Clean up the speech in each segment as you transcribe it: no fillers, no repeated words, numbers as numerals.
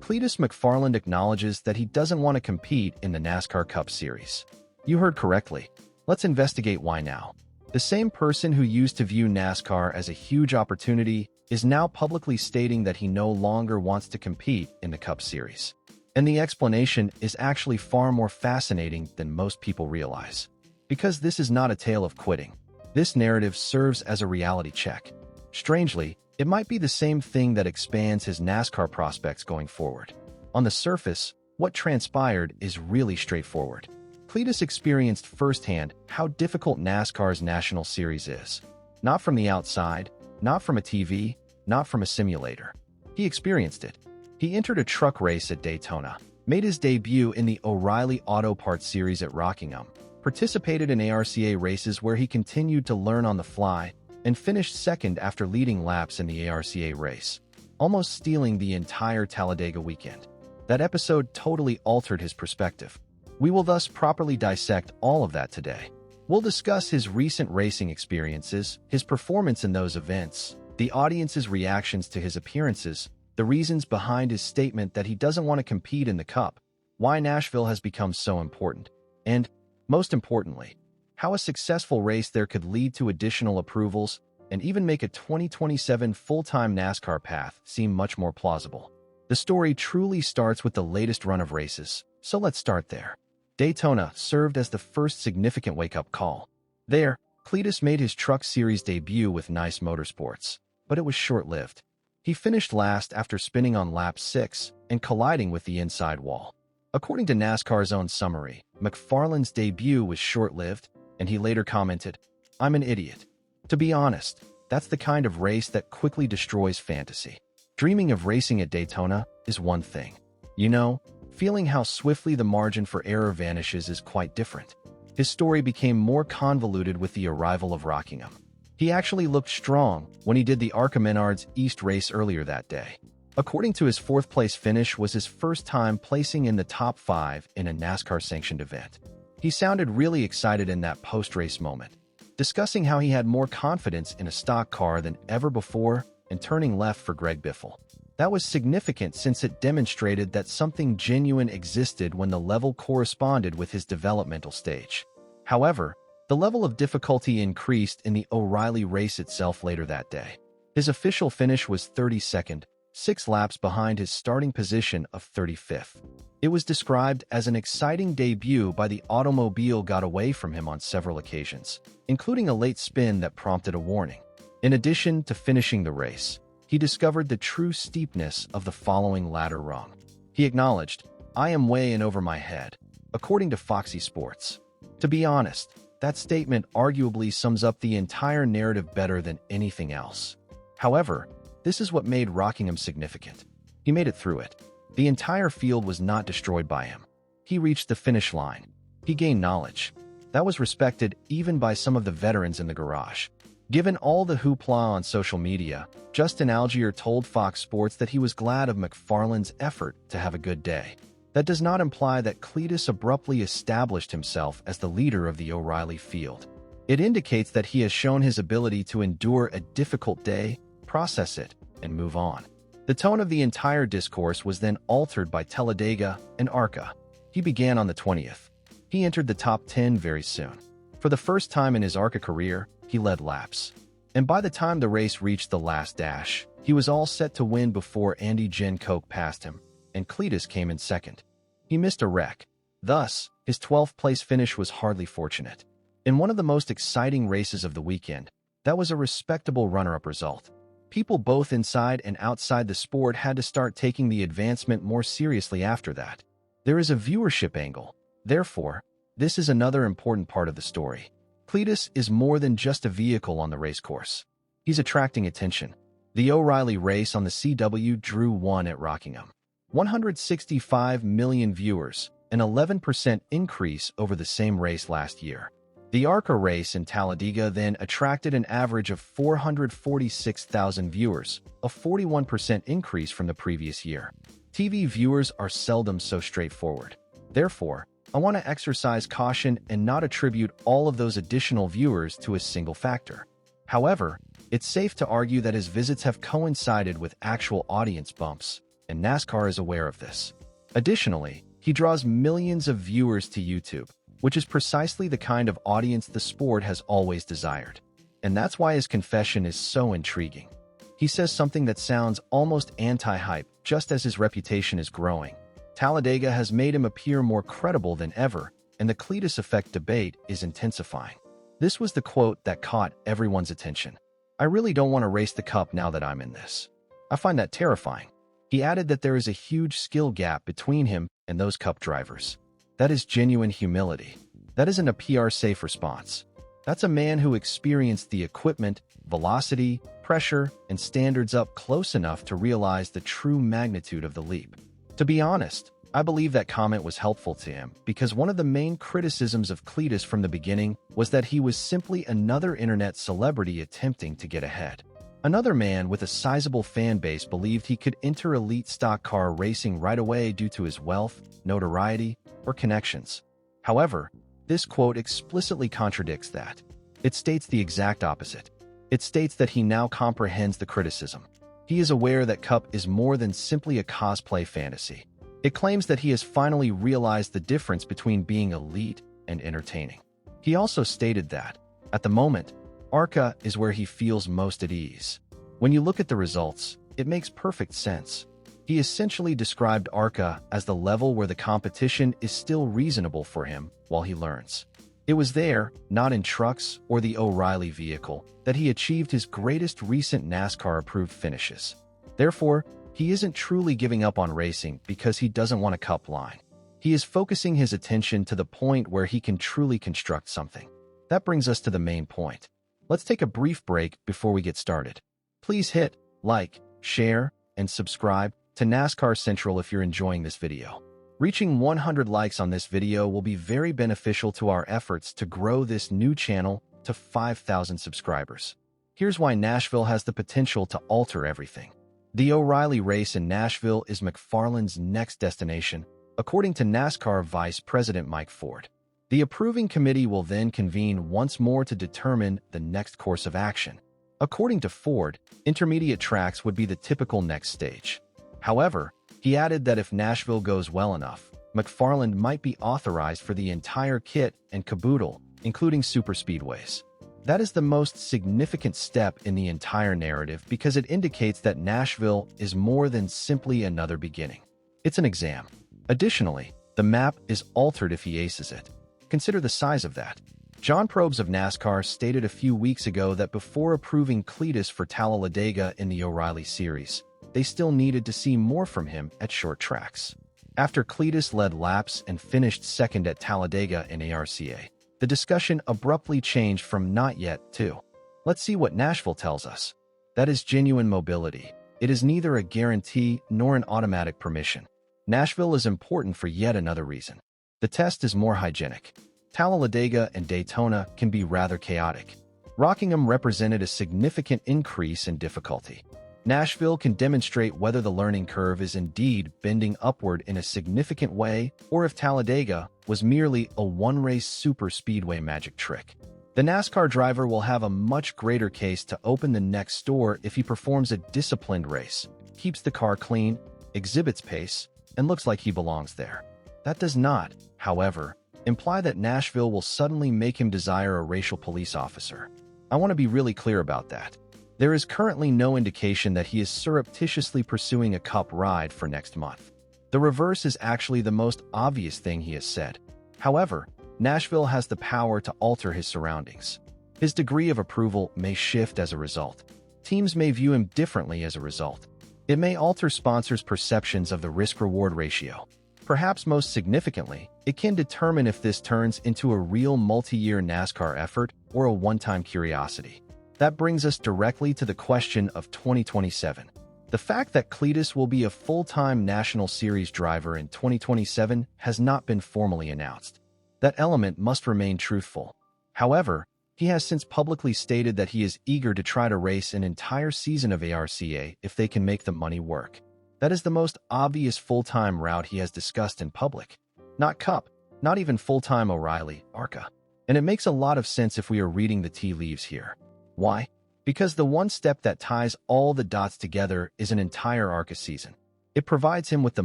Cleetus McFarland acknowledges that he doesn't want to compete in the NASCAR Cup Series. You heard correctly. Let's investigate why now. The same person who used to view NASCAR as a huge opportunity is now publicly stating that he no longer wants to compete in the Cup Series. And the explanation is actually far more fascinating than most people realize. Because this is not a tale of quitting. This narrative serves as a reality check. Strangely, it might be the same thing that expands his NASCAR prospects going forward. On the surface, what transpired is really straightforward. Cleetus experienced firsthand how difficult NASCAR's National Series is. Not from the outside, not from a TV, not from a simulator. He experienced it. He entered a truck race at Daytona, made his debut in the O'Reilly Auto Parts Series at Rockingham, participated in ARCA races where he continued to learn on the fly, and finished second after leading laps in the ARCA race, almost stealing the entire Talladega weekend. That episode totally altered his perspective. We will thus properly dissect all of that today. We'll discuss his recent racing experiences, his performance in those events, the audience's reactions to his appearances, the reasons behind his statement that he doesn't want to compete in the Cup, why Nashville has become so important, and, most importantly, how a successful race there could lead to additional approvals and even make a 2027 full-time NASCAR path seem much more plausible. The story truly starts with the latest run of races, so let's start there. Daytona served as the first significant wake-up call. There, Cleetus made his Truck Series debut with Nice Motorsports, but it was short-lived. He finished last after spinning on lap 6 and colliding with the inside wall. According to NASCAR's own summary, McFarland's debut was short-lived, and he later commented, "I'm an idiot." To be honest, that's the kind of race that quickly destroys fantasy. Dreaming of racing at Daytona is one thing. You know, feeling how swiftly the margin for error vanishes is quite different. His story became more convoluted with the arrival of Rockingham. He actually looked strong when he did the ARCA Menards East race earlier that day. According to his fourth-place finish was his first time placing in the top 5 in a NASCAR-sanctioned event. He sounded really excited in that post-race moment, discussing how he had more confidence in a stock car than ever before and turning left for Greg Biffle. That was significant since it demonstrated that something genuine existed when the level corresponded with his developmental stage. However, the level of difficulty increased in the O'Reilly race itself later that day. His official finish was 32nd, 6 laps behind his starting position of 35th. It was described as an exciting debut by the automobile got away from him on several occasions, including a late spin that prompted a warning. In addition to finishing the race, he discovered the true steepness of the following ladder rung. He acknowledged, "I am way in over my head," according to Foxy Sports. To be honest, that statement arguably sums up the entire narrative better than anything else. However, this is what made Rockingham significant. He made it through it. The entire field was not destroyed by him. He reached the finish line. He gained knowledge. That was respected even by some of the veterans in the garage. Given all the hoopla on social media, Justin Allgaier told Fox Sports that he was glad of McFarland's effort to have a good day. That does not imply that Cleetus abruptly established himself as the leader of the O'Reilly field. It indicates that he has shown his ability to endure a difficult day, process it, and move on. The tone of the entire discourse was then altered by Talladega and ARCA. He began on the 20th. He entered the top 10 very soon. For the first time in his ARCA career, he led laps. And by the time the race reached the last dash, he was all set to win before Andy Jen Koch passed him, and Cleetus came in second. He missed a wreck. Thus, his 12th place finish was hardly fortunate. In one of the most exciting races of the weekend, that was a respectable runner-up result. People both inside and outside the sport had to start taking the advancement more seriously after that. There is a viewership angle. Therefore, this is another important part of the story. Cleetus is more than just a vehicle on the racecourse. He's attracting attention. The O'Reilly race on the CW drew one at Rockingham. 165 million viewers, an 11% increase over the same race last year. The ARCA race in Talladega then attracted an average of 446,000 viewers, a 41% increase from the previous year. TV viewers are seldom so straightforward. Therefore, I want to exercise caution and not attribute all of those additional viewers to a single factor. However, it's safe to argue that his visits have coincided with actual audience bumps. and NASCAR is aware of this. Additionally, he draws millions of viewers to YouTube, which is precisely the kind of audience the sport has always desired. And that's why his confession is so intriguing. He says something that sounds almost anti-hype, just as his reputation is growing. Talladega has made him appear more credible than ever, and the Cleetus effect debate is intensifying. This was the quote that caught everyone's attention. "I really don't want to race the Cup now that I'm in this. I find that terrifying." He added that there is a huge skill gap between him and those Cup drivers. That is genuine humility. That isn't a PR-safe response. That's a man who experienced the equipment, velocity, pressure, and standards up close enough to realize the true magnitude of the leap. To be honest, I believe that comment was helpful to him because one of the main criticisms of Cleetus from the beginning was that he was simply another internet celebrity attempting to get ahead. Another man with a sizable fan base believed he could enter elite stock car racing right away due to his wealth, notoriety, or connections. However, this quote explicitly contradicts that. It states the exact opposite. It states that he now comprehends the criticism. He is aware that Cup is more than simply a cosplay fantasy. It claims that he has finally realized the difference between being elite and entertaining. He also stated that, at the moment, ARCA is where he feels most at ease. When you look at the results, it makes perfect sense. He essentially described ARCA as the level where the competition is still reasonable for him while he learns. It was there, not in trucks or the O'Reilly vehicle, that he achieved his greatest recent NASCAR-approved finishes. Therefore, he isn't truly giving up on racing because he doesn't want a Cup line. He is focusing his attention to the point where he can truly construct something. That brings us to the main point. Let's take a brief break before we get started. Please hit like, share, and subscribe to NASCAR Central if you're enjoying this video. Reaching 100 likes on this video will be very beneficial to our efforts to grow this new channel to 5,000 subscribers. Here's why Nashville has the potential to alter everything. The O'Reilly race in Nashville is McFarland's next destination, according to NASCAR Vice President Mike Ford. The approving committee will then convene once more to determine the next course of action. According to Ford, intermediate tracks would be the typical next stage. However, he added that if Nashville goes well enough, McFarland might be authorized for the entire kit and caboodle, including superspeedways. That is the most significant step in the entire narrative because it indicates that Nashville is more than simply another beginning. It's an exam. Additionally, the map is altered if he aces it. Consider the size of that. John Probst of NASCAR stated a few weeks ago that before approving Cleetus for Talladega in the O'Reilly Series, they still needed to see more from him at short tracks. After Cleetus led laps and finished second at Talladega in ARCA, the discussion abruptly changed from not yet to, let's see what Nashville tells us. That is genuine mobility. It is neither a guarantee nor an automatic permission. Nashville is important for yet another reason. The test is more hygienic. Talladega and Daytona can be rather chaotic. Rockingham represented a significant increase in difficulty. Nashville can demonstrate whether the learning curve is indeed bending upward in a significant way or if Talladega was merely a one-race superspeedway magic trick. The NASCAR driver will have a much greater case to open the next door if he performs a disciplined race, keeps the car clean, exhibits pace, and looks like he belongs there. That does not, however, imply that Nashville will suddenly make him desire a racial police officer. I want to be really clear about that. There is currently no indication that he is surreptitiously pursuing a Cup ride for next month. The reverse is actually the most obvious thing he has said. However, Nashville has the power to alter his surroundings. His degree of approval may shift as a result. Teams may view him differently as a result. It may alter sponsors' perceptions of the risk-reward ratio. Perhaps most significantly, it can determine if this turns into a real multi-year NASCAR effort or a one-time curiosity. That brings us directly to the question of 2027. The fact that Cleetus will be a full-time National Series driver in 2027 has not been formally announced. That element must remain truthful. However, he has since publicly stated that he is eager to try to race an entire season of ARCA if they can make the money work. That is the most obvious full-time route he has discussed in public. Not Cup, not even full-time O'Reilly, ARCA. And it makes a lot of sense if we are reading the tea leaves here. Why? Because the one step that ties all the dots together is an entire ARCA season. It provides him with the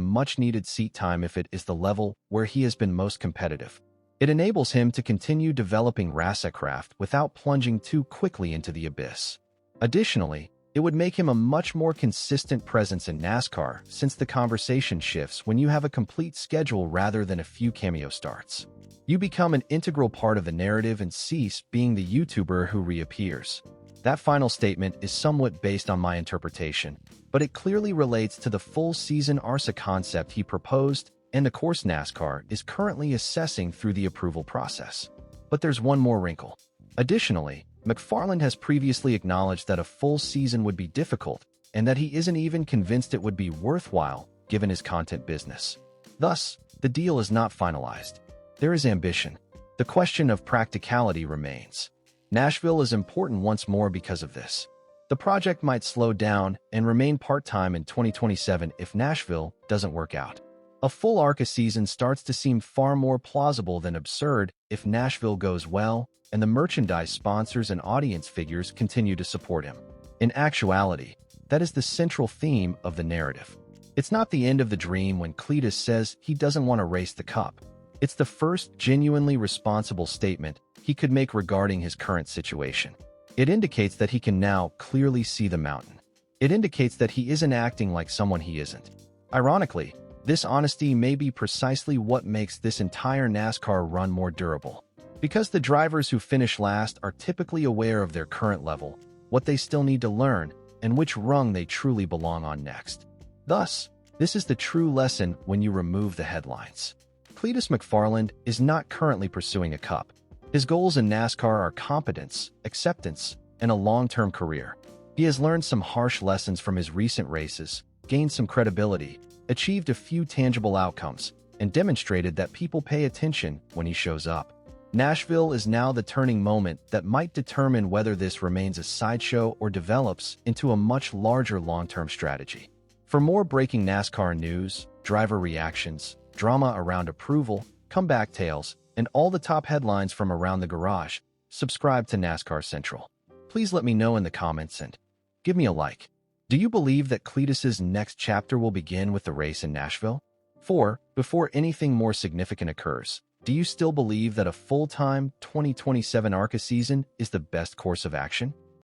much-needed seat time if it is the level where he has been most competitive. It enables him to continue developing racecraft without plunging too quickly into the abyss. Additionally, it would make him a much more consistent presence in NASCAR since the conversation shifts when you have a complete schedule rather than a few cameo starts. You become an integral part of the narrative and cease being the YouTuber who reappears. That final statement is somewhat based on my interpretation, but it clearly relates to the full-season ARSA concept he proposed and the course NASCAR is currently assessing through the approval process. But there's one more wrinkle. Additionally, McFarland has previously acknowledged that a full season would be difficult and that he isn't even convinced it would be worthwhile given his content business. Thus, the deal is not finalized. There is ambition. The question of practicality remains. Nashville is important once more because of this. The project might slow down and remain part-time in 2027 if Nashville doesn't work out. A full ARCA season starts to seem far more plausible than absurd if Nashville goes well and the merchandise sponsors and audience figures continue to support him. In actuality, that is the central theme of the narrative. It's not the end of the dream when Cleetus says he doesn't want to race the Cup. It's the first genuinely responsible statement he could make regarding his current situation. It indicates that he can now clearly see the mountain. It indicates that he isn't acting like someone he isn't. Ironically, this honesty may be precisely what makes this entire NASCAR run more durable. Because the drivers who finish last are typically aware of their current level, what they still need to learn, and which rung they truly belong on next. Thus, this is the true lesson when you remove the headlines. Cleetus McFarland is not currently pursuing a cup. His goals in NASCAR are competence, acceptance, and a long-term career. He has learned some harsh lessons from his recent races, gained some credibility, achieved a few tangible outcomes, and demonstrated that people pay attention when he shows up. Nashville is now the turning moment that might determine whether this remains a sideshow or develops into a much larger long-term strategy. For more breaking NASCAR news, driver reactions, drama around approval, comeback tales, and all the top headlines from around the garage, subscribe to NASCAR Central. Please let me know in the comments and give me a like. Do you believe that Cleetus's next chapter will begin with the race in Nashville? 4. Before anything more significant occurs, do you still believe that a full-time 2027 ARCA season is the best course of action?